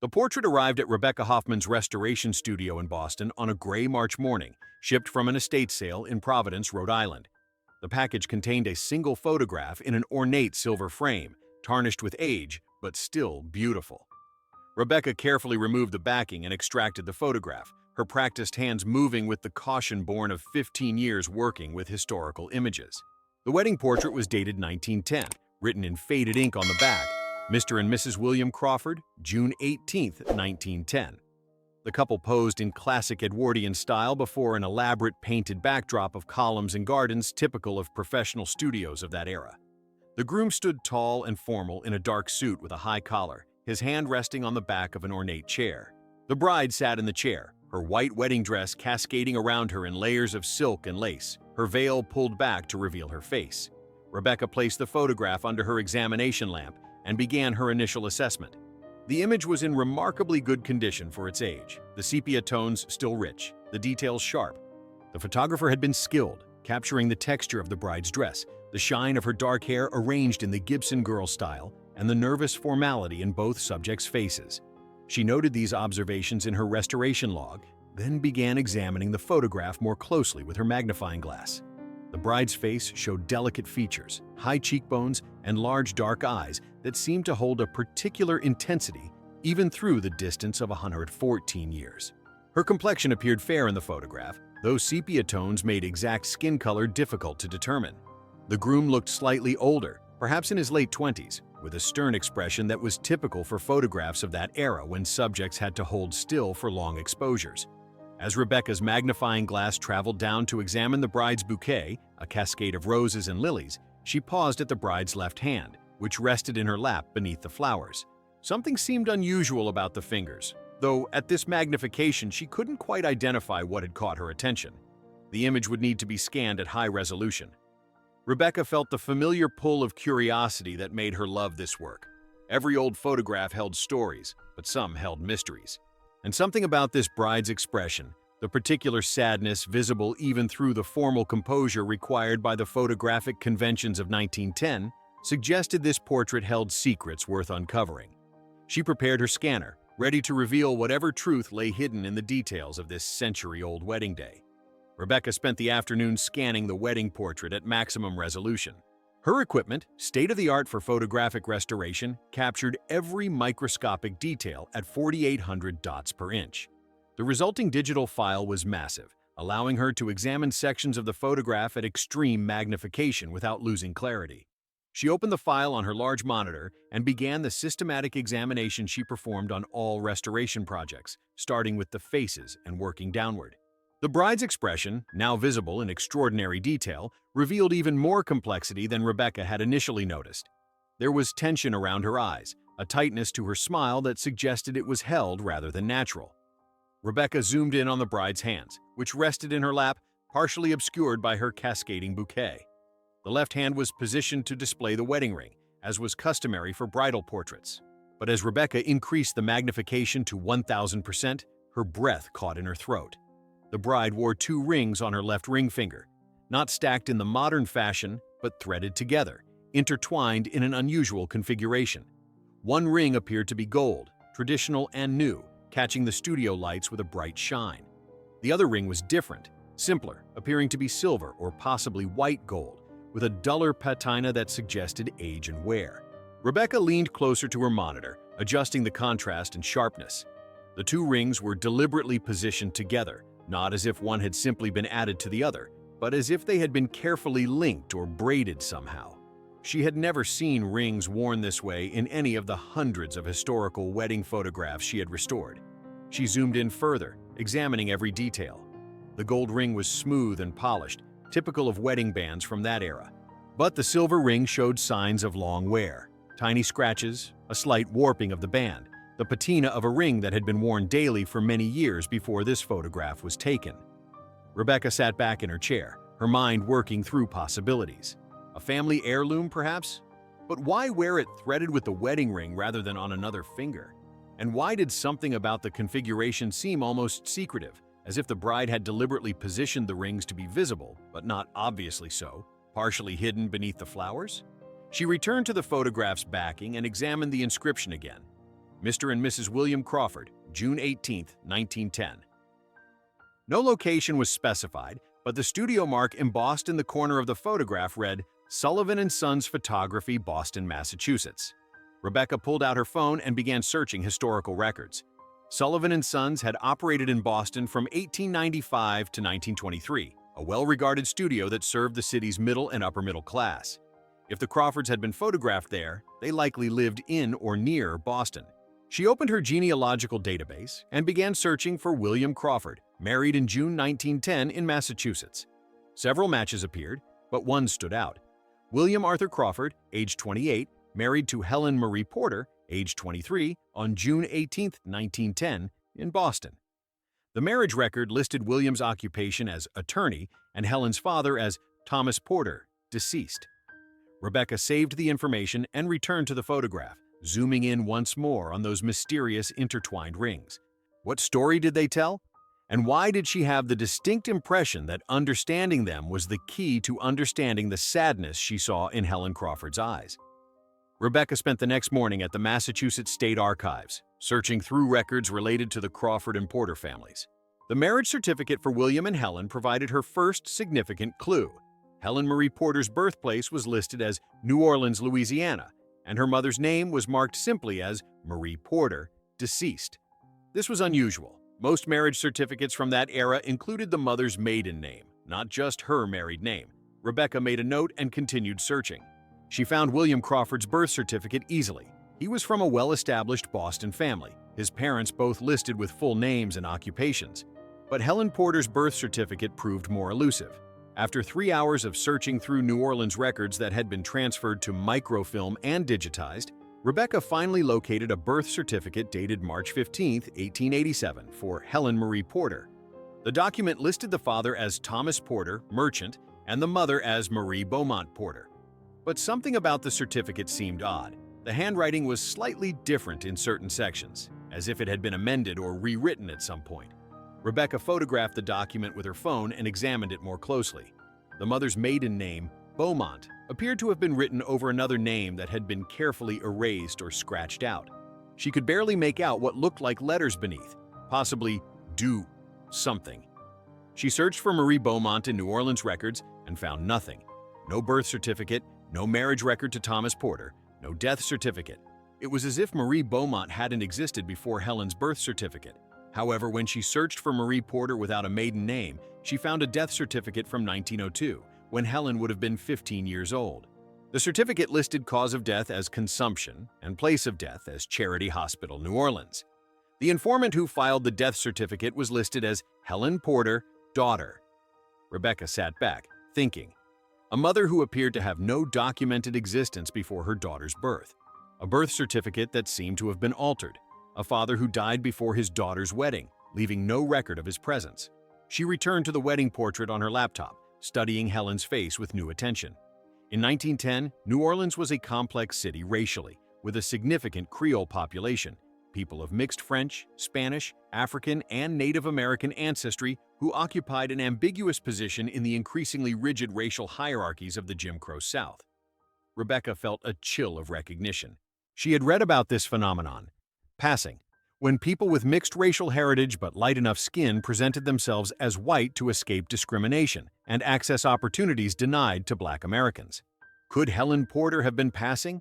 The portrait arrived at Rebecca Hoffman's restoration studio in Boston on a gray March morning, shipped from an estate sale in Providence, Rhode Island. The package contained a single photograph in an ornate silver frame, tarnished with age, but still beautiful. Rebecca carefully removed the backing and extracted the photograph, her practiced hands moving with the caution born of 15 years working with historical images. The wedding portrait was dated 1910, written in faded ink on the back, Mr. and Mrs. William Crawford, June 18, 1910. The couple posed in classic Edwardian style before an elaborate painted backdrop of columns and gardens typical of professional studios of that era. The groom stood tall and formal in a dark suit with a high collar, his hand resting on the back of an ornate chair. The bride sat in the chair, her white wedding dress cascading around her in layers of silk and lace, her veil pulled back to reveal her face. Rebecca placed the photograph under her examination lamp and began her initial assessment. The image was in remarkably good condition for its age, the sepia tones still rich, the details sharp. The photographer had been skilled, capturing the texture of the bride's dress, the shine of her dark hair arranged in the Gibson girl style, and the nervous formality in both subjects' faces. She noted these observations in her restoration log, then began examining the photograph more closely with her magnifying glass. The bride's face showed delicate features, high cheekbones, and large dark eyes that seemed to hold a particular intensity even through the distance of 114 years. Her complexion appeared fair in the photograph, though sepia tones made exact skin color difficult to determine. The groom looked slightly older, perhaps in his late 20s, with a stern expression that was typical for photographs of that era when subjects had to hold still for long exposures. As Rebecca's magnifying glass traveled down to examine the bride's bouquet, a cascade of roses and lilies, she paused at the bride's left hand, which rested in her lap beneath the flowers. Something seemed unusual about the fingers, though at this magnification she couldn't quite identify what had caught her attention. The image would need to be scanned at high resolution. Rebecca felt the familiar pull of curiosity that made her love this work. Every old photograph held stories, but some held mysteries. And something about this bride's expression, the particular sadness visible even through the formal composure required by the photographic conventions of 1910, suggested this portrait held secrets worth uncovering. She prepared her scanner, ready to reveal whatever truth lay hidden in the details of this century-old wedding day. Rebecca spent the afternoon scanning the wedding portrait at maximum resolution. Her equipment, state-of-the-art for photographic restoration, captured every microscopic detail at 4,800 dots per inch. The resulting digital file was massive, allowing her to examine sections of the photograph at extreme magnification without losing clarity. She opened the file on her large monitor and began the systematic examination she performed on all restoration projects, starting with the faces and working downward. The bride's expression, now visible in extraordinary detail, revealed even more complexity than Rebecca had initially noticed. There was tension around her eyes, a tightness to her smile that suggested it was held rather than natural. Rebecca zoomed in on the bride's hands, which rested in her lap, partially obscured by her cascading bouquet. The left hand was positioned to display the wedding ring, as was customary for bridal portraits. But as Rebecca increased the magnification to 1,000%, her breath caught in her throat. The bride wore 2 rings on her left ring finger, not stacked in the modern fashion, but threaded together, intertwined in an unusual configuration. One ring appeared to be gold, traditional and new, catching the studio lights with a bright shine. The other ring was different, simpler, appearing to be silver or possibly white gold, with a duller patina that suggested age and wear. Rebecca leaned closer to her monitor, adjusting the contrast and sharpness. The 2 rings were deliberately positioned together, not as if one had simply been added to the other, but as if they had been carefully linked or braided somehow. She had never seen rings worn this way in any of the hundreds of historical wedding photographs she had restored. She zoomed in further, examining every detail. The gold ring was smooth and polished, typical of wedding bands from that era. But the silver ring showed signs of long wear, tiny scratches, a slight warping of the band, the patina of a ring that had been worn daily for many years before this photograph was taken. Rebecca sat back in her chair, her mind working through possibilities. A family heirloom, perhaps? But why wear it threaded with the wedding ring rather than on another finger? And why did something about the configuration seem almost secretive, as if the bride had deliberately positioned the rings to be visible, but not obviously so, partially hidden beneath the flowers? She returned to the photograph's backing and examined the inscription again. Mr. and Mrs. William Crawford, June 18, 1910. No location was specified, but the studio mark embossed in the corner of the photograph read, Sullivan & Sons Photography, Boston, Massachusetts. Rebecca pulled out her phone and began searching historical records. Sullivan & Sons had operated in Boston from 1895 to 1923, a well-regarded studio that served the city's middle and upper middle class. If the Crawfords had been photographed there, they likely lived in or near Boston. She opened her genealogical database and began searching for William Crawford, married in June 1910 in Massachusetts. Several matches appeared, but one stood out. William Arthur Crawford, age 28, married to Helen Marie Porter, age 23, on June 18, 1910, in Boston. The marriage record listed William's occupation as attorney and Helen's father as Thomas Porter, deceased. Rebecca saved the information and returned to the photograph, zooming in once more on those mysterious intertwined rings. What story did they tell? And why did she have the distinct impression that understanding them was the key to understanding the sadness she saw in Helen Crawford's eyes? Rebecca spent the next morning at the Massachusetts State Archives, searching through records related to the Crawford and Porter families. The marriage certificate for William and Helen provided her first significant clue. Helen Marie Porter's birthplace was listed as New Orleans, Louisiana, and her mother's name was marked simply as Marie Porter, deceased. This was unusual. Most marriage certificates from that era included the mother's maiden name, not just her married name. Rebecca made a note and continued searching. She found William Crawford's birth certificate easily. He was from a well-established Boston family, his parents both listed with full names and occupations. But Helen Porter's birth certificate proved more elusive. After 3 hours of searching through New Orleans records that had been transferred to microfilm and digitized, Rebecca finally located a birth certificate dated March 15, 1887, for Helen Marie Porter. The document listed the father as Thomas Porter, merchant, and the mother as Marie Beaumont Porter. But something about the certificate seemed odd. The handwriting was slightly different in certain sections, as if it had been amended or rewritten at some point. Rebecca photographed the document with her phone and examined it more closely. The mother's maiden name, Beaumont, appeared to have been written over another name that had been carefully erased or scratched out. She could barely make out what looked like letters beneath, possibly do something. She searched for Marie Beaumont in New Orleans records and found nothing. No birth certificate, no marriage record to Thomas Porter, no death certificate. It was as if Marie Beaumont hadn't existed before Helen's birth certificate. However, when she searched for Marie Porter without a maiden name, she found a death certificate from 1902, when Helen would have been 15 years old. The certificate listed cause of death as consumption and place of death as Charity Hospital, New Orleans. The informant who filed the death certificate was listed as Helen Porter, daughter. Rebecca sat back, thinking. A mother who appeared to have no documented existence before her daughter's birth. A birth certificate that seemed to have been altered. A father who died before his daughter's wedding, leaving no record of his presence. She returned to the wedding portrait on her laptop, studying Helen's face with new attention. In 1910, New Orleans was a complex city racially, with a significant Creole population, people of mixed French, Spanish, African, and Native American ancestry who occupied an ambiguous position in the increasingly rigid racial hierarchies of the Jim Crow South. Rebecca felt a chill of recognition. She had read about this phenomenon. Passing, when people with mixed racial heritage but light enough skin presented themselves as white to escape discrimination and access opportunities denied to Black Americans. Could Helen Porter have been passing?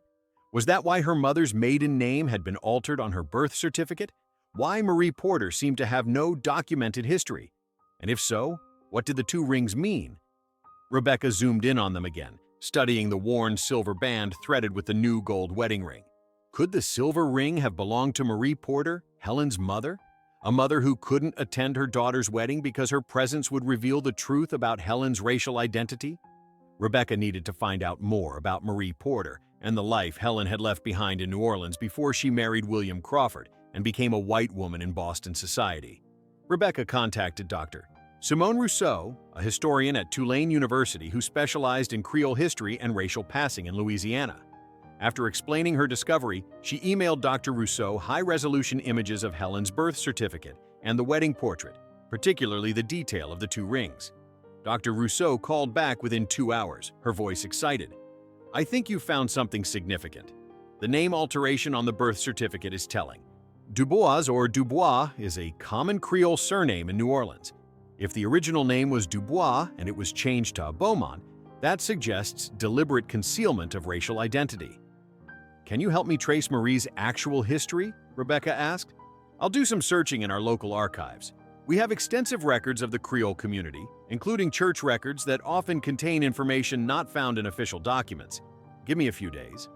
Was that why her mother's maiden name had been altered on her birth certificate? Why Marie Porter seemed to have no documented history? And if so, what did the two rings mean? Rebecca zoomed in on them again, studying the worn silver band threaded with the new gold wedding ring. Could the silver ring have belonged to Marie Porter, Helen's mother? A mother who couldn't attend her daughter's wedding because her presence would reveal the truth about Helen's racial identity? Rebecca needed to find out more about Marie Porter and the life Helen had left behind in New Orleans before she married William Crawford and became a white woman in Boston society. Rebecca contacted Dr. Simone Rousseau, a historian at Tulane University who specialized in Creole history and racial passing in Louisiana. After explaining her discovery, she emailed Dr. Rousseau high-resolution images of Helen's birth certificate and the wedding portrait, particularly the detail of the two rings. Dr. Rousseau called back within 2 hours, her voice excited. "I think you found something significant. The name alteration on the birth certificate is telling. Dubois or Dubois is a common Creole surname in New Orleans. If the original name was Dubois and it was changed to Beaumont, that suggests deliberate concealment of racial identity. "Can you help me trace Marie's actual history?" Rebecca asked. "I'll do some searching in our local archives. We have extensive records of the Creole community, including church records that often contain information not found in official documents. Give me a few days."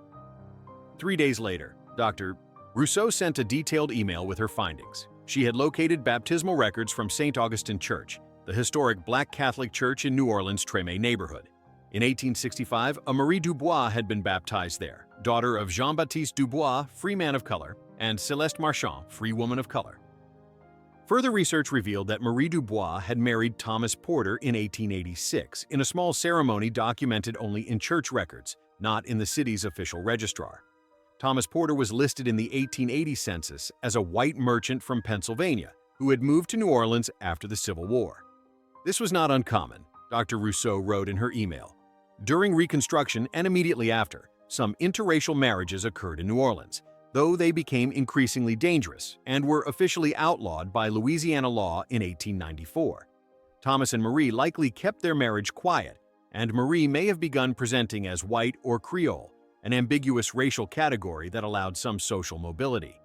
3 days later, Dr. Rousseau sent a detailed email with her findings. She had located baptismal records from St. Augustine Church, the historic Black Catholic church in New Orleans' Treme neighborhood. In 1865, a Marie Dubois had been baptized there, daughter of Jean-Baptiste Dubois, free man of color, and Céleste Marchand, free woman of color. Further research revealed that Marie Dubois had married Thomas Porter in 1886 in a small ceremony documented only in church records, not in the city's official registrar. Thomas Porter was listed in the 1880 census as a white merchant from Pennsylvania who had moved to New Orleans after the Civil War. This was not uncommon, Dr. Rousseau wrote in her email. During Reconstruction and immediately after, some interracial marriages occurred in New Orleans, though they became increasingly dangerous and were officially outlawed by Louisiana law in 1894. Thomas and Marie likely kept their marriage quiet, and Marie may have begun presenting as white or Creole, an ambiguous racial category that allowed some social mobility.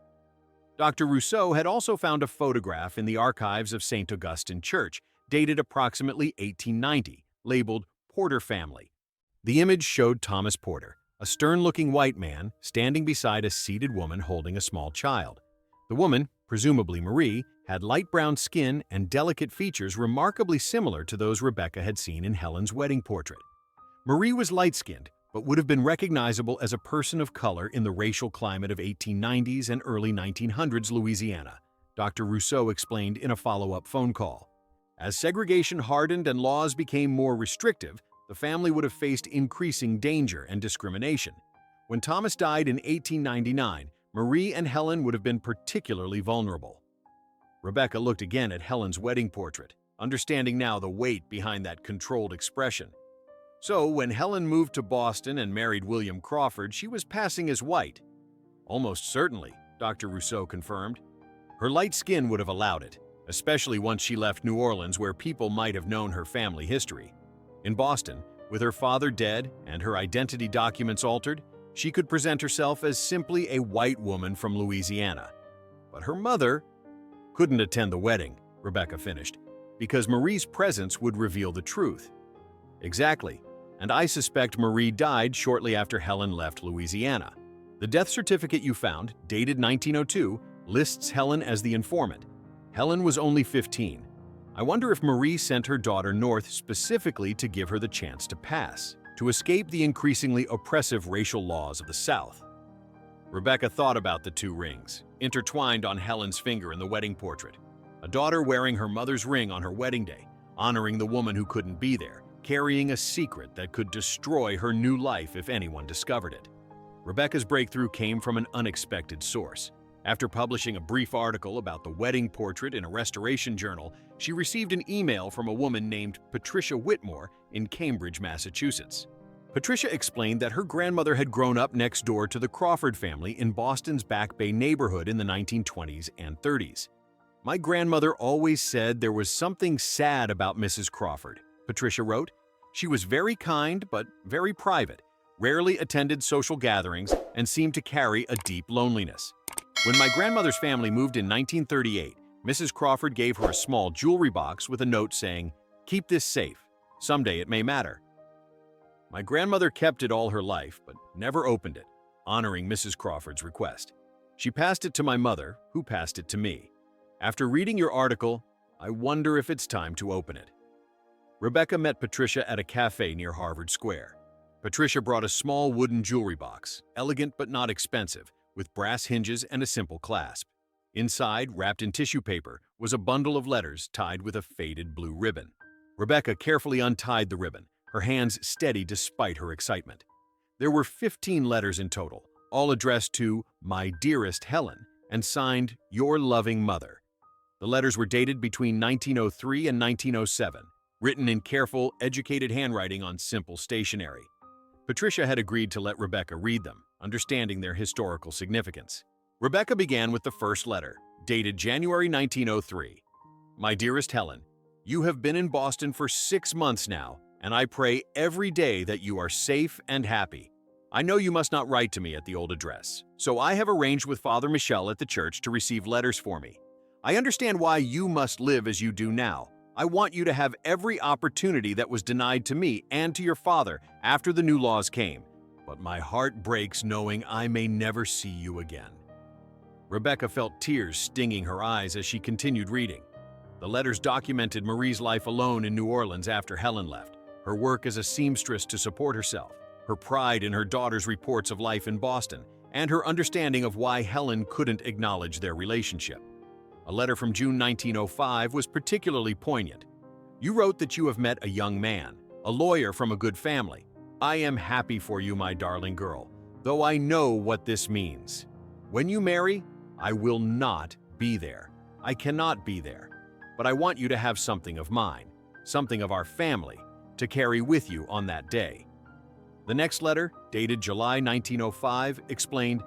Dr. Rousseau had also found a photograph in the archives of St. Augustine Church, dated approximately 1890, labeled Porter Family. The image showed Thomas Porter, a stern-looking white man, standing beside a seated woman holding a small child. The woman, presumably Marie, had light brown skin and delicate features remarkably similar to those Rebecca had seen in Helen's wedding portrait. Marie was light-skinned, but would have been recognizable as a person of color in the racial climate of 1890s and early 1900s Louisiana, Dr. Rousseau explained in a follow-up phone call. As segregation hardened and laws became more restrictive, the family would have faced increasing danger and discrimination. When Thomas died in 1899, Marie and Helen would have been particularly vulnerable. Rebecca looked again at Helen's wedding portrait, understanding now the weight behind that controlled expression. So, when Helen moved to Boston and married William Crawford, she was passing as white. Almost certainly, Dr. Rousseau confirmed. Her light skin would have allowed it, especially once she left New Orleans where people might have known her family history. In Boston, with her father dead and her identity documents altered, she could present herself as simply a white woman from Louisiana. But her mother couldn't attend the wedding, Rebecca finished, because Marie's presence would reveal the truth. Exactly, and I suspect Marie died shortly after Helen left Louisiana. The death certificate you found, dated 1902, lists Helen as the informant. Helen was only 15. I wonder if Marie sent her daughter north specifically to give her the chance to pass, to escape the increasingly oppressive racial laws of the South. Rebecca thought about the two rings, intertwined on Helen's finger in the wedding portrait. A daughter wearing her mother's ring on her wedding day, honoring the woman who couldn't be there, carrying a secret that could destroy her new life if anyone discovered it. Rebecca's breakthrough came from an unexpected source. After publishing a brief article about the wedding portrait in a restoration journal, she received an email from a woman named Patricia Whitmore in Cambridge, Massachusetts. Patricia explained that her grandmother had grown up next door to the Crawford family in Boston's Back Bay neighborhood in the 1920s and 30s. "My grandmother always said there was something sad about Mrs. Crawford," Patricia wrote. "She was very kind but very private, rarely attended social gatherings, and seemed to carry a deep loneliness. When my grandmother's family moved in 1938, Mrs. Crawford gave her a small jewelry box with a note saying, 'Keep this safe. Someday it may matter.' My grandmother kept it all her life, but never opened it, honoring Mrs. Crawford's request. She passed it to my mother, who passed it to me. After reading your article, I wonder if it's time to open it." Rebecca met Patricia at a cafe near Harvard Square. Patricia brought a small wooden jewelry box, elegant but not expensive, with brass hinges and a simple clasp. Inside, wrapped in tissue paper, was a bundle of letters tied with a faded blue ribbon. Rebecca carefully untied the ribbon, her hands steady despite her excitement. There were 15 letters in total, all addressed to "My dearest Helen" and signed "Your loving mother." The letters were dated between 1903 and 1907, written in careful, educated handwriting on simple stationery. Patricia had agreed to let Rebecca read them, understanding their historical significance. Rebecca began with the first letter, dated January 1903. My dearest Helen, you have been in Boston for 6 months now, and I pray every day that you are safe and happy. I know you must not write to me at the old address, so I have arranged with Father Michel at the church to receive letters for me. I understand why you must live as you do now. I want you to have every opportunity that was denied to me and to your father after the new laws came, but my heart breaks knowing I may never see you again. Rebecca felt tears stinging her eyes as she continued reading. The letters documented Marie's life alone in New Orleans after Helen left, her work as a seamstress to support herself, her pride in her daughter's reports of life in Boston, and her understanding of why Helen couldn't acknowledge their relationship. A letter from June 1905 was particularly poignant. You wrote that you have met a young man, a lawyer from a good family. I am happy for you, my darling girl, though I know what this means. When you marry, I will not be there. I cannot be there. But I want you to have something of mine, something of our family, to carry with you on that day. The next letter, dated July 1905, explained,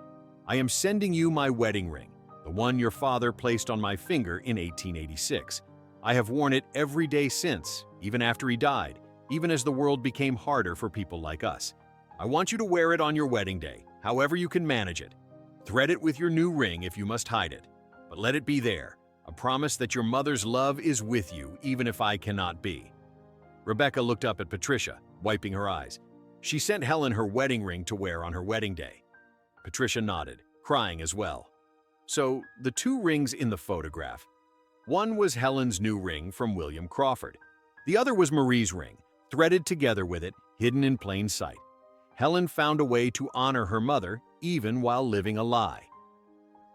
I am sending you my wedding ring, the one your father placed on my finger in 1886. I have worn it every day since, even after he died, even as the world became harder for people like us. I want you to wear it on your wedding day, however you can manage it. Thread it with your new ring if you must hide it, but let it be there, a promise that your mother's love is with you even if I cannot be. Rebecca looked up at Patricia, wiping her eyes. She sent Helen her wedding ring to wear on her wedding day. Patricia nodded, crying as well. So, the two rings in the photograph. One was Helen's new ring from William Crawford. The other was Marie's ring, threaded together with it, hidden in plain sight. Helen found a way to honor her mother, even while living a lie.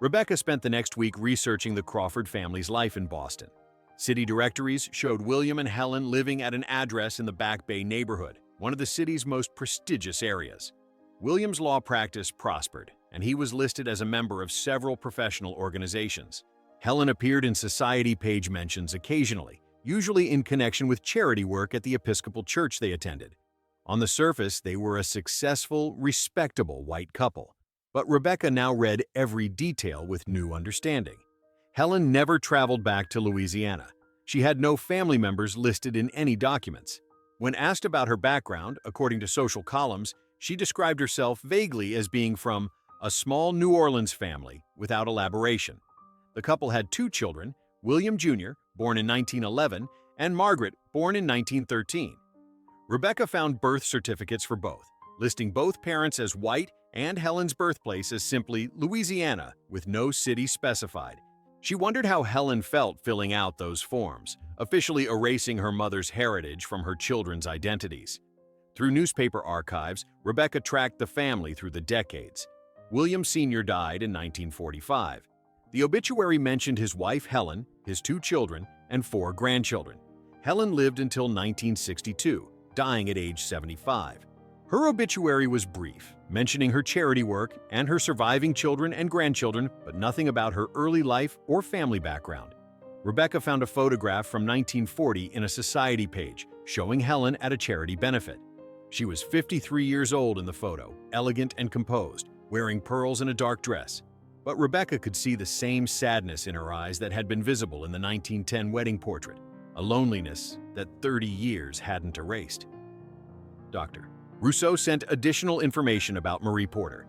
Rebecca spent the next week researching the Crawford family's life in Boston. City directories showed William and Helen living at an address in the Back Bay neighborhood, one of the city's most prestigious areas. William's law practice prospered, and he was listed as a member of several professional organizations. Helen appeared in society page mentions occasionally, usually in connection with charity work at the Episcopal church they attended. On the surface, they were a successful, respectable white couple. But Rebecca now read every detail with new understanding. Helen never traveled back to Louisiana. She had no family members listed in any documents. When asked about her background, according to social columns, she described herself vaguely as being from a small New Orleans family without elaboration. The couple had 2 children, William Jr., born in 1911, and Margaret, born in 1913. Rebecca found birth certificates for both, listing both parents as white and Helen's birthplace as simply Louisiana, with no city specified. She wondered how Helen felt filling out those forms, officially erasing her mother's heritage from her children's identities. Through newspaper archives, Rebecca tracked the family through the decades. William Sr. died in 1945. The obituary mentioned his wife Helen, his 2 children, and 4 grandchildren. Helen lived until 1962, dying at age 75. Her obituary was brief, mentioning her charity work and her surviving children and grandchildren, but nothing about her early life or family background. Rebecca found a photograph from 1940 in a society page showing Helen at a charity benefit. She was 53 years old in the photo, elegant and composed, wearing pearls and a dark dress. But Rebecca could see the same sadness in her eyes that had been visible in the 1910 wedding portrait, a loneliness that 30 years hadn't erased. Dr. Rousseau sent additional information about Marie Porter.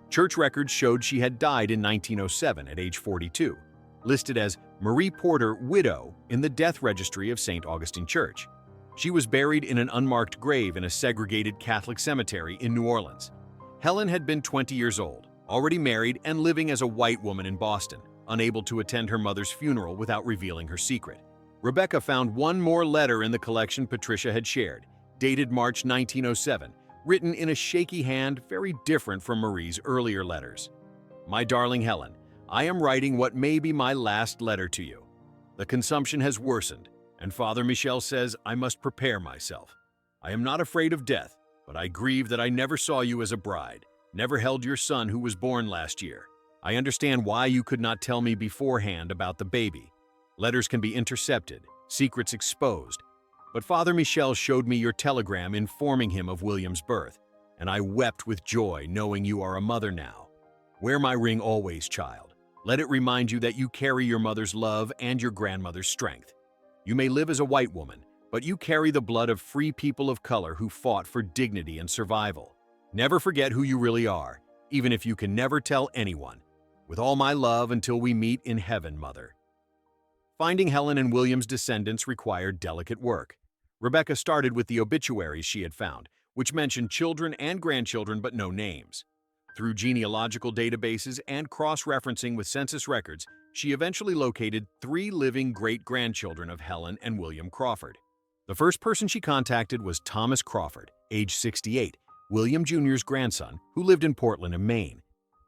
Church records showed she had died in 1907 at age 42, listed as Marie Porter, widow, in the death registry of St. Augustine Church. She was buried in an unmarked grave in a segregated Catholic cemetery in New Orleans. Helen had been 20 years old, already married and living as a white woman in Boston, unable to attend her mother's funeral without revealing her secret. Rebecca found one more letter in the collection Patricia had shared, dated March 1907, written in a shaky hand very different from Marie's earlier letters. My darling Helen, I am writing what may be my last letter to you. The consumption has worsened, and Father Michel says I must prepare myself. I am not afraid of death, but I grieve that I never saw you as a bride, never held your son who was born last year. I understand why you could not tell me beforehand about the baby. Letters can be intercepted, secrets exposed. But Father Michel showed me your telegram informing him of William's birth, and I wept with joy knowing you are a mother now. Wear my ring always, child. Let it remind you that you carry your mother's love and your grandmother's strength. You may live as a white woman, but you carry the blood of free people of color who fought for dignity and survival. Never forget who you really are, even if you can never tell anyone. With all my love until we meet in heaven, Mother. Finding Helen and William's descendants required delicate work. Rebecca started with the obituaries she had found, which mentioned children and grandchildren but no names. Through genealogical databases and cross-referencing with census records, she eventually located 3 living great-grandchildren of Helen and William Crawford. The first person she contacted was Thomas Crawford, age 68, William Jr.'s grandson, who lived in Portland, Maine.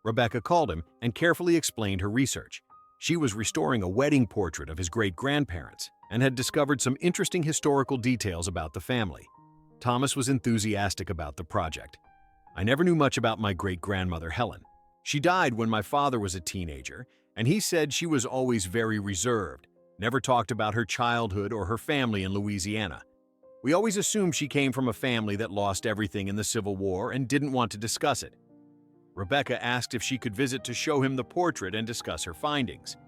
Rebecca called him and carefully explained her research. She was restoring a wedding portrait of his great-grandparents and had discovered some interesting historical details about the family. Thomas was enthusiastic about the project. I never knew much about my great-grandmother Helen. She died when my father was a teenager, and he said she was always very reserved, never talked about her childhood or her family in Louisiana. We always assumed she came from a family that lost everything in the Civil War and didn't want to discuss it. Rebecca asked if she could visit to show him the portrait and discuss her findings.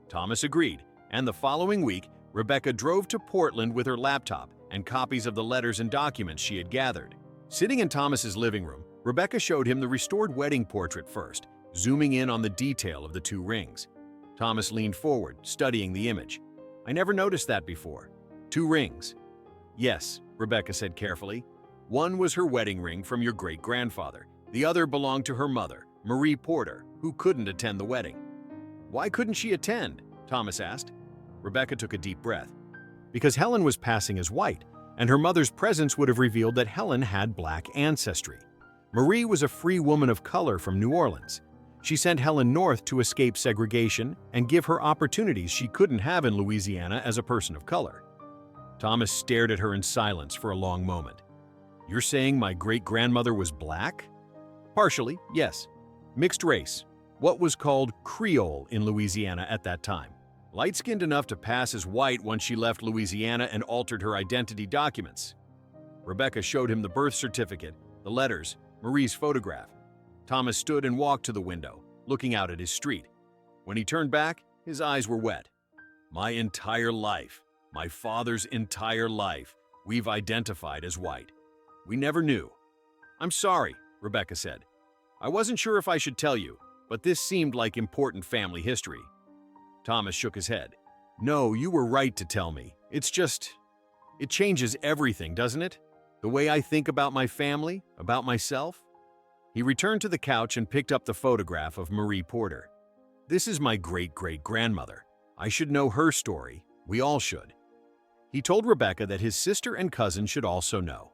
Thomas agreed, and the following week, Rebecca drove to Portland with her laptop and copies of the letters and documents she had gathered. Sitting in Thomas's living room, Rebecca showed him the restored wedding portrait first, zooming in on the detail of the 2 rings. Thomas leaned forward, studying the image. I never noticed that before. 2 rings. Yes, Rebecca said carefully. One was her wedding ring from your great-grandfather. The other belonged to her mother, Marie Porter, who couldn't attend the wedding. Why couldn't she attend? Thomas asked. Rebecca took a deep breath. Because Helen was passing as white, and her mother's presence would have revealed that Helen had black ancestry. Marie was a free woman of color from New Orleans. She sent Helen north to escape segregation and give her opportunities she couldn't have in Louisiana as a person of color. Thomas stared at her in silence for a long moment. You're saying my great-grandmother was black? Partially, yes. Mixed race. What was called Creole in Louisiana at that time. Light-skinned enough to pass as white once she left Louisiana and altered her identity documents. Rebecca showed him the birth certificate, the letters, Marie's photograph. Thomas stood and walked to the window, looking out at his street. When he turned back, his eyes were wet. My entire life, my father's entire life, we've identified as white. We never knew. I'm sorry, Rebecca said. I wasn't sure if I should tell you, but this seemed like important family history. Thomas shook his head. No, you were right to tell me. It changes everything, doesn't it? The way I think about my family, about myself? He returned to the couch and picked up the photograph of Marie Porter. This is my great-great-grandmother. I should know her story. We all should. He told Rebecca that his sister and cousin should also know.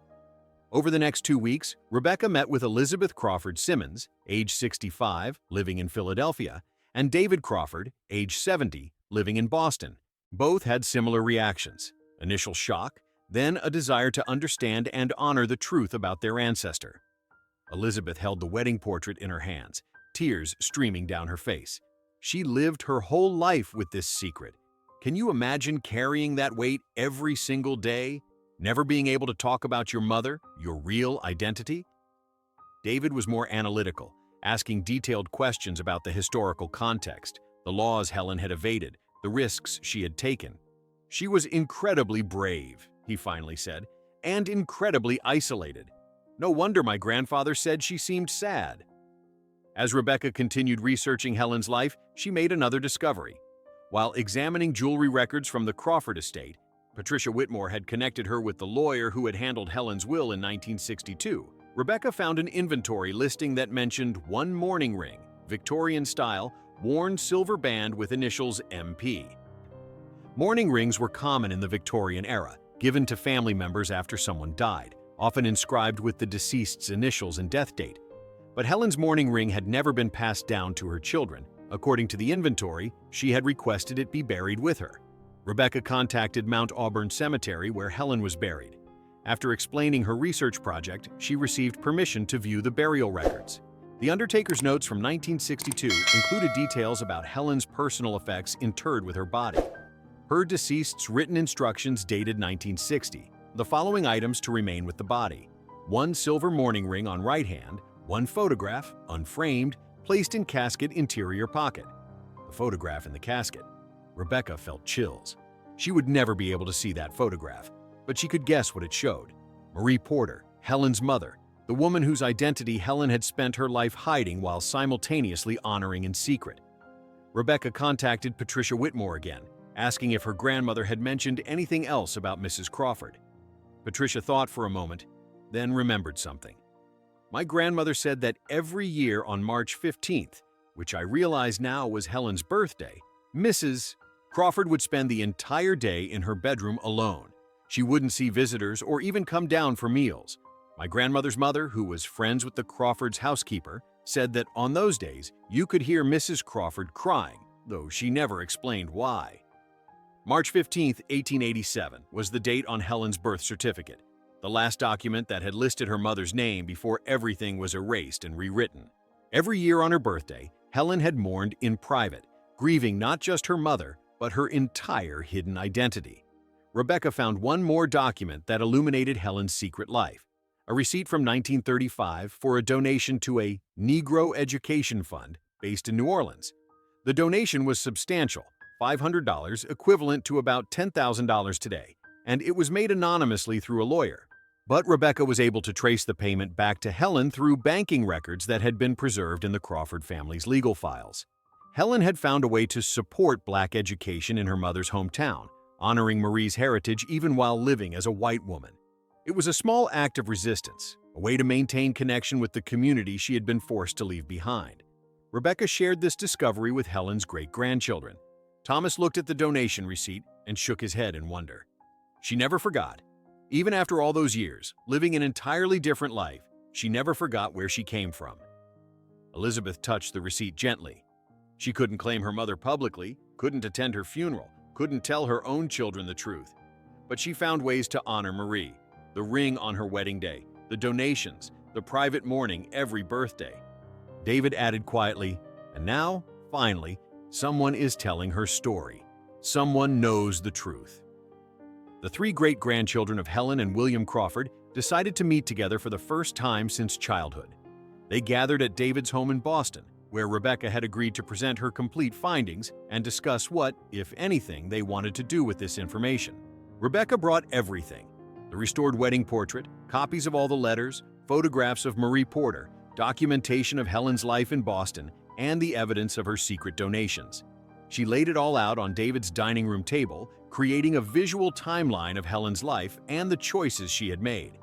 Over the next 2 weeks, Rebecca met with Elizabeth Crawford Simmons, age 65, living in Philadelphia, and David Crawford, age 70, living in Boston. Both had similar reactions: initial shock, then a desire to understand and honor the truth about their ancestor. Elizabeth held the wedding portrait in her hands, tears streaming down her face. She lived her whole life with this secret. Can you imagine carrying that weight every single day? Never being able to talk about your mother, your real identity? David was more analytical, asking detailed questions about the historical context, the laws Helen had evaded, the risks she had taken. She was incredibly brave, he finally said, and incredibly isolated. No wonder my grandfather said she seemed sad. As Rebecca continued researching Helen's life, she made another discovery. While examining jewelry records from the Crawford estate, Patricia Whitmore had connected her with the lawyer who had handled Helen's will in 1962. Rebecca found an inventory listing that mentioned one mourning ring, Victorian-style, worn silver band with initials MP. Mourning rings were common in the Victorian era, given to family members after someone died, often inscribed with the deceased's initials and death date. But Helen's mourning ring had never been passed down to her children. According to the inventory, she had requested it be buried with her. Rebecca contacted Mount Auburn Cemetery, where Helen was buried. After explaining her research project, she received permission to view the burial records. The undertaker's notes from 1962 included details about Helen's personal effects interred with her body. Her deceased's written instructions dated 1960. The following items to remain with the body: one silver mourning ring on right hand, one photograph, unframed, placed in casket interior pocket. The photograph in the casket. Rebecca felt chills. She would never be able to see that photograph, but she could guess what it showed. Marie Porter, Helen's mother, the woman whose identity Helen had spent her life hiding while simultaneously honoring in secret. Rebecca contacted Patricia Whitmore again, asking if her grandmother had mentioned anything else about Mrs. Crawford. Patricia thought for a moment, then remembered something. My grandmother said that every year on March 15th, which I realize now was Helen's birthday, Mrs. Crawford would spend the entire day in her bedroom alone. She wouldn't see visitors or even come down for meals. My grandmother's mother, who was friends with the Crawford's housekeeper, said that on those days you could hear Mrs. Crawford crying, though she never explained why. March 15, 1887 was the date on Helen's birth certificate, the last document that had listed her mother's name before everything was erased and rewritten. Every year on her birthday, Helen had mourned in private, grieving not just her mother, but her entire hidden identity. Rebecca found one more document that illuminated Helen's secret life, a receipt from 1935 for a donation to a Negro Education Fund based in New Orleans. The donation was substantial, $500, equivalent to about $10,000 today, and it was made anonymously through a lawyer. But Rebecca was able to trace the payment back to Helen through banking records that had been preserved in the Crawford family's legal files. Helen had found a way to support Black education in her mother's hometown, honoring Marie's heritage even while living as a white woman. It was a small act of resistance, a way to maintain connection with the community she had been forced to leave behind. Rebecca shared this discovery with Helen's great-grandchildren. Thomas looked at the donation receipt and shook his head in wonder. She never forgot. Even after all those years, living an entirely different life, she never forgot where she came from. Elizabeth touched the receipt gently. She couldn't claim her mother publicly, couldn't attend her funeral, couldn't tell her own children the truth. But she found ways to honor Marie. The ring on her wedding day, the donations, the private mourning every birthday. David added quietly, and now, finally, someone is telling her story. Someone knows the truth. The three great-grandchildren of Helen and William Crawford decided to meet together for the first time since childhood. They gathered at David's home in Boston, where Rebecca had agreed to present her complete findings and discuss what, if anything, they wanted to do with this information. Rebecca brought everything: the restored wedding portrait, copies of all the letters, photographs of Marie Porter, documentation of Helen's life in Boston, and the evidence of her secret donations. She laid it all out on David's dining room table, creating a visual timeline of Helen's life and the choices she had made.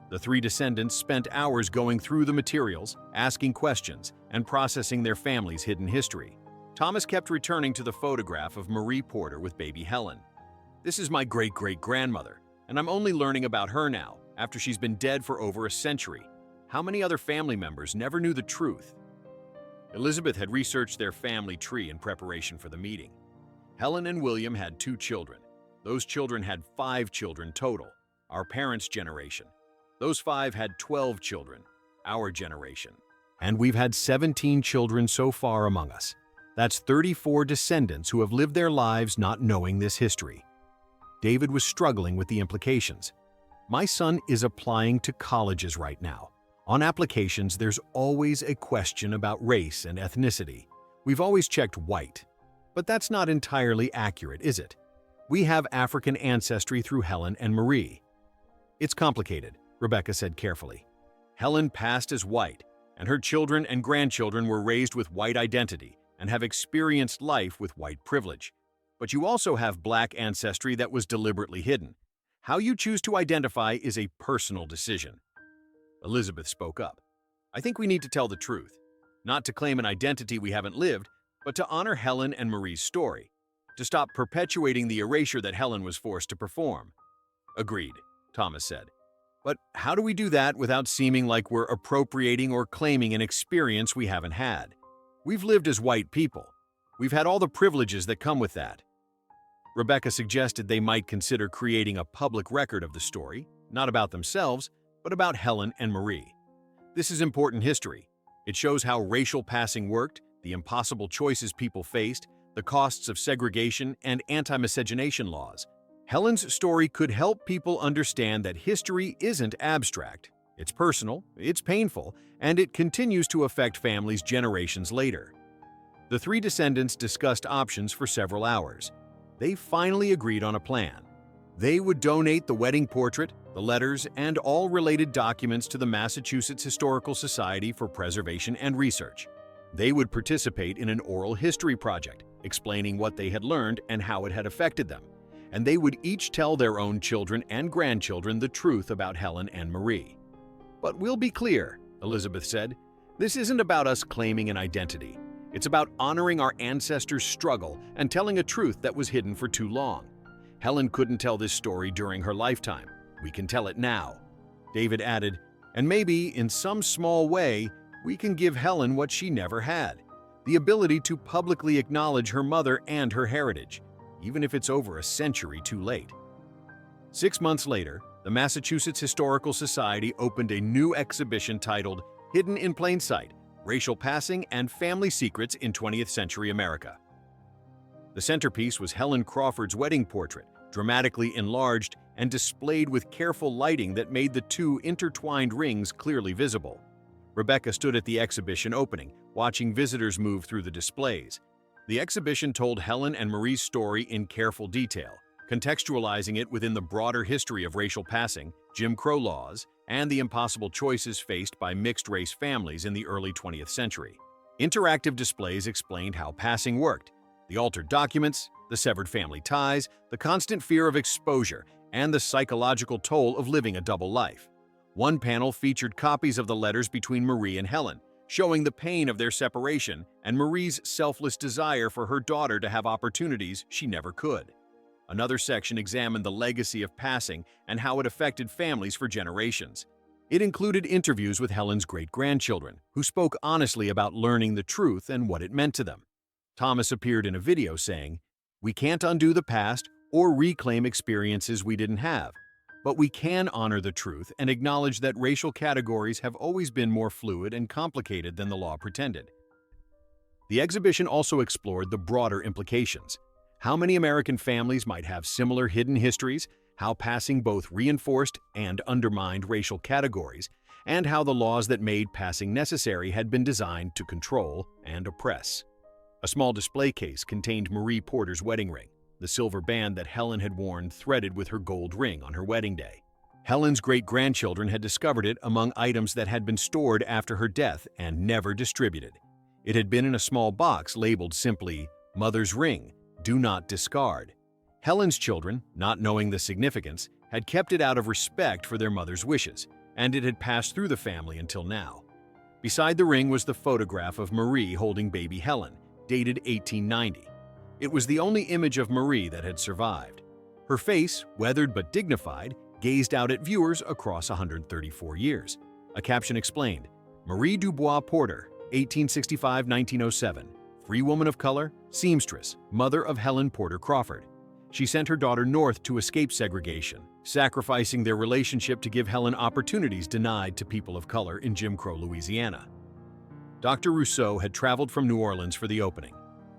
The three descendants spent hours going through the materials, asking questions, and processing their family's hidden history. Thomas kept returning to the photograph of Marie Porter with baby Helen. "This is my great-great-grandmother, and I'm only learning about her now, after she's been dead for over a century. How many other family members never knew the truth?" Elizabeth had researched their family tree in preparation for the meeting. Helen and William had 2 children. Those children had 5 children total, our parents' generation. Those 5 had 12 children, our generation. And we've had 17 children so far among us. That's 34 descendants who have lived their lives not knowing this history. David was struggling with the implications. My son is applying to colleges right now. On applications, there's always a question about race and ethnicity. We've always checked white, but that's not entirely accurate, is it? We have African ancestry through Helen and Marie. It's complicated, Rebecca said carefully. Helen passed as white, and her children and grandchildren were raised with white identity and have experienced life with white privilege. But you also have Black ancestry that was deliberately hidden. How you choose to identify is a personal decision. Elizabeth spoke up. "I think we need to tell the truth, not to claim an identity we haven't lived, but to honor Helen and Marie's story, to stop perpetuating the erasure that Helen was forced to perform." "Agreed," Thomas said. "But how do we do that without seeming like we're appropriating or claiming an experience we haven't had? We've lived as white people. We've had all the privileges that come with that." Rebecca suggested they might consider creating a public record of the story, not about themselves, but about Helen and Marie. This is important history. It shows how racial passing worked, the impossible choices people faced, the costs of segregation and anti-miscegenation laws. Helen's story could help people understand that history isn't abstract. It's personal, it's painful, and it continues to affect families generations later. The three descendants discussed options for several hours. They finally agreed on a plan. They would donate the wedding portrait, the letters, and all related documents to the Massachusetts Historical Society for preservation and research. They would participate in an oral history project, explaining what they had learned and how it had affected them. And they would each tell their own children and grandchildren the truth about Helen and Marie. "But we'll be clear," Elizabeth said. "This isn't about us claiming an identity. It's about honoring our ancestors' struggle and telling a truth that was hidden for too long. Helen couldn't tell this story during her lifetime. We can tell it now." David added, "And maybe, in some small way, we can give Helen what she never had, the ability to publicly acknowledge her mother and her heritage, even if it's over a century too late." 6 months later, the Massachusetts Historical Society opened a new exhibition titled Hidden in Plain Sight: Racial Passing and Family Secrets in 20th Century America. The centerpiece was Helen Crawford's wedding portrait, dramatically enlarged and displayed with careful lighting that made the two intertwined rings clearly visible. Rebecca stood at the exhibition opening, watching visitors move through the displays. The exhibition told Helen and Marie's story in careful detail, contextualizing it within the broader history of racial passing, Jim Crow laws, and the impossible choices faced by mixed-race families in the early 20th century. Interactive displays explained how passing worked: the altered documents, the severed family ties, the constant fear of exposure, and the psychological toll of living a double life. One panel featured copies of the letters between Marie and Helen, showing the pain of their separation and Marie's selfless desire for her daughter to have opportunities she never could. Another section examined the legacy of passing and how it affected families for generations. It included interviews with Helen's great-grandchildren, who spoke honestly about learning the truth and what it meant to them. Thomas appeared in a video saying, "We can't undo the past or reclaim experiences we didn't have, but we can honor the truth and acknowledge that racial categories have always been more fluid and complicated than the law pretended." The exhibition also explored the broader implications: how many American families might have similar hidden histories, how passing both reinforced and undermined racial categories, and how the laws that made passing necessary had been designed to control and oppress. A small display case contained Marie Porter's wedding ring, the silver band that Helen had worn threaded with her gold ring on her wedding day. Helen's great-grandchildren had discovered it among items that had been stored after her death and never distributed. It had been in a small box labeled simply, "Mother's Ring, Do Not Discard." Helen's children, not knowing the significance, had kept it out of respect for their mother's wishes, and it had passed through the family until now. Beside the ring was the photograph of Marie holding baby Helen, dated 1890. It was the only image of Marie that had survived. Her face, weathered but dignified, gazed out at viewers across 134 years. A caption explained, "Marie Dubois Porter, 1865–1907, free woman of color, seamstress, mother of Helen Porter Crawford. She sent her daughter north to escape segregation, sacrificing their relationship to give Helen opportunities denied to people of color in Jim Crow, Louisiana." Dr. Rousseau had traveled from New Orleans for the opening.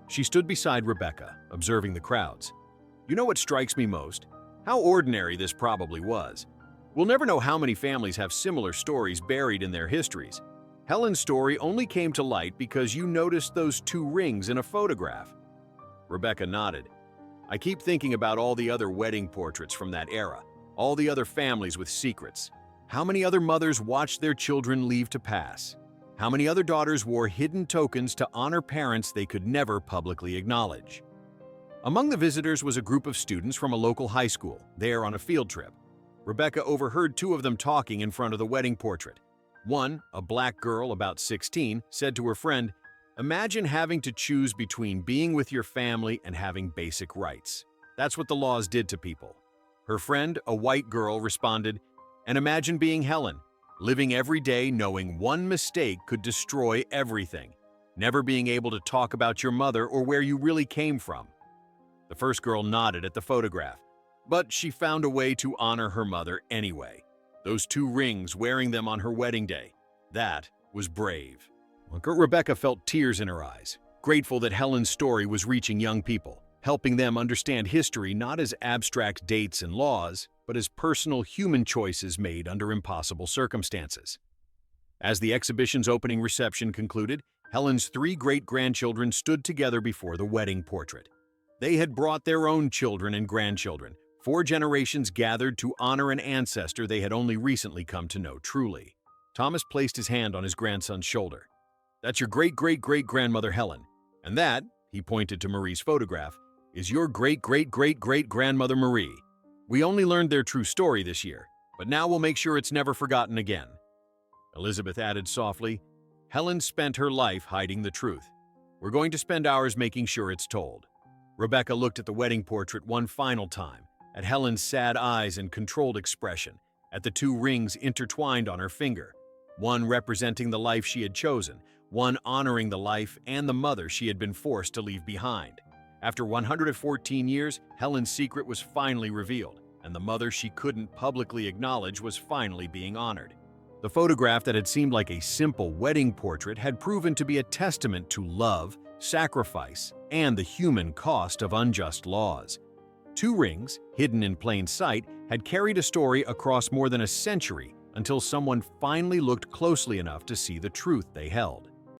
She stood beside Rebecca, observing the crowds. "You know what strikes me most? How ordinary this probably was. We'll never know how many families have similar stories buried in their histories. Helen's story only came to light because you noticed those two rings in a photograph." Rebecca nodded. "I keep thinking about all the other wedding portraits from that era, all the other families with secrets. How many other mothers watched their children leave to pass? How many other daughters wore hidden tokens to honor parents they could never publicly acknowledge?" Among the visitors was a group of students from a local high school, there on a field trip. Rebecca overheard two of them talking in front of the wedding portrait. One, a black girl about 16, said to her friend, "Imagine having to choose between being with your family and having basic rights. That's what the laws did to people." Her friend, a white girl, responded, "And imagine being Helen, living every day knowing one mistake could destroy everything, never being able to talk about your mother or where you really came from." The first girl nodded at the photograph, but she found a way to honor her mother anyway. Those two rings, wearing them on her wedding day, that was brave. Rebecca felt tears in her eyes, grateful that Helen's story was reaching young people. helping them understand history not as abstract dates and laws, but as personal human choices made under impossible circumstances. As the exhibition's opening reception concluded, Helen's 3 great-grandchildren stood together before the wedding portrait. They had brought their own children and grandchildren, 4 generations gathered to honor an ancestor they had only recently come to know truly. Thomas placed his hand on his grandson's shoulder. "That's your great-great-great-grandmother Helen, and that," he pointed to Marie's photograph, "is your great-great-great-great-grandmother Marie. We only learned their true story this year, but now we'll make sure it's never forgotten again." Elizabeth added softly, "Helen spent her life hiding the truth. We're going to spend ours making sure it's told." Rebecca looked at the wedding portrait one final time, at Helen's sad eyes and controlled expression, at the 2 rings intertwined on her finger, one representing the life she had chosen, one honoring the life and the mother she had been forced to leave behind. After 114 years, Helen's secret was finally revealed, and the mother she couldn't publicly acknowledge was finally being honored. The photograph that had seemed like a simple wedding portrait had proven to be a testament to love, sacrifice, and the human cost of unjust laws. 2 rings, hidden in plain sight, had carried a story across more than a century until someone finally looked closely enough to see the truth they held.